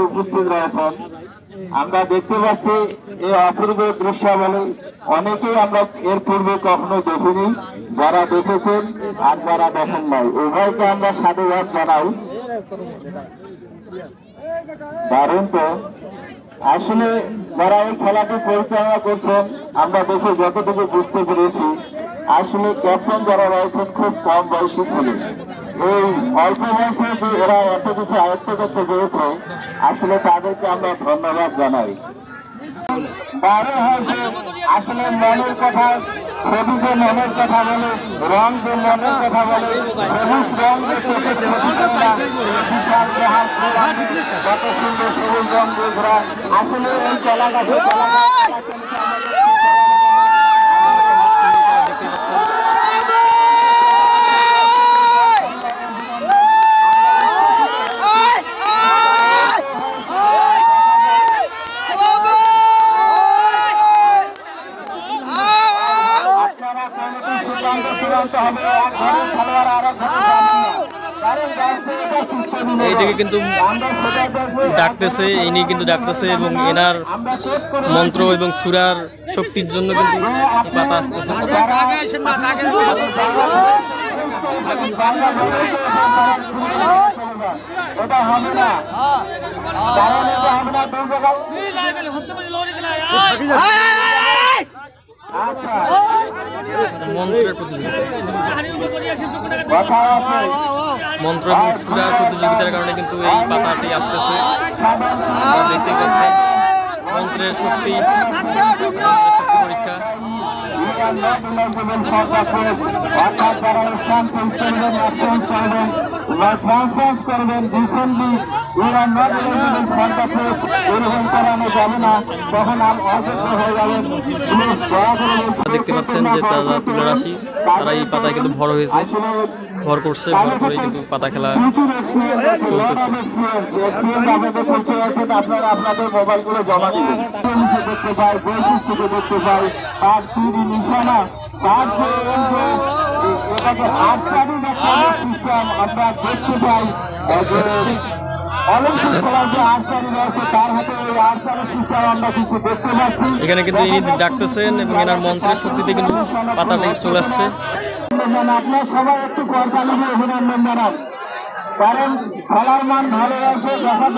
উপস্থিত রয়েছেন। আমরা দেখতে পাচ্ছি এই অপূর্ব দৃশ্যাবলী অনেকেই আমরা এর পূর্বে কখনো দেখিনি, যারা দেখেছেন আর যারা দেখেন নাই উভয়কে আমরা সাধুবাদ জানাই। দারুণ তো আসলে যারা এই খেলাটি পরিচালনা করছেন আমরা দেখে যতটুকু বুঝতে পেরেছি আসলে ক্যাপ্টেন যারা রয়েছেন খুব কম বয়সী ছিল। এই অল্প বয়সে যে এরা এত কিছু আয়ত্ত করতে পেরেছে আসলে তাদেরকে আমরা ধন্যবাদ জানাই। বড় হয়েছে আসলে মনের কথা, ছবি যে মনের কথা বলে, রং যে মনের কথা বলে, সবুজ রং যে কত সুন্দর সবুজ রং দিয়ে ঘোরা। আসলে এই কলা গাছে এইদিকে কিন্তু ডাকতেছে, ইনি কিন্তু ডাকতেছে এবং এনার মন্ত্র এবং সুরার শক্তির জন্য কিন্তু পাতা আসতেছে। মন্ত্রের প্রতিযোগিতা, মন্ত্র এবং সুরার প্রতিযোগিতার কারণে কিন্তু এই পাতাটি আসতেছে। দেখতে পাচ্ছেন মন্ত্রের শক্তি পরীক্ষা। দেখতে পাচ্ছেন যে তাজা তুলা রাশি, তারা এই পাতায় কিন্তু ভর হয়েছে, ভর করছে, ভর করে কিন্তু পাতা খেলা চলতেছে। আপনারা আপনাদের মোবাইলগুলো জমা দিবেন, দেখতে পাই বৈশিষ্ট্য দেখতে পাই, তার তৈরি নিশানা, তার সিস্টেম আমরা দেখতে পাই। এখানে কিন্তু ইনি ডাকতেছেন এবং এনার মন্ত্রের শক্তিতে কিন্তু পাতাটা চলে আসছে। আপনার সবাই একটু পয়সালি দিয়ে অভিনন্দন জানান, কারণ খেলার মান ভালো আছে। দেখা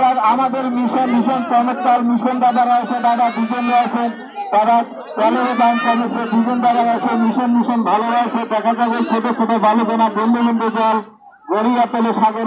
যাক আমাদের মিশন চমৎকার মিশন দাদা রয়েছে, দাদা দুজন রয়েছেন, তারা কলেজে ব্যাংক কমিশন দুজন দাদা রয়েছে, মিশন ভালো রয়েছে। দেখা যাবে ছোট ছোট বালুকোনা বন্ধু জল গড়িয়া তোলে সাগর।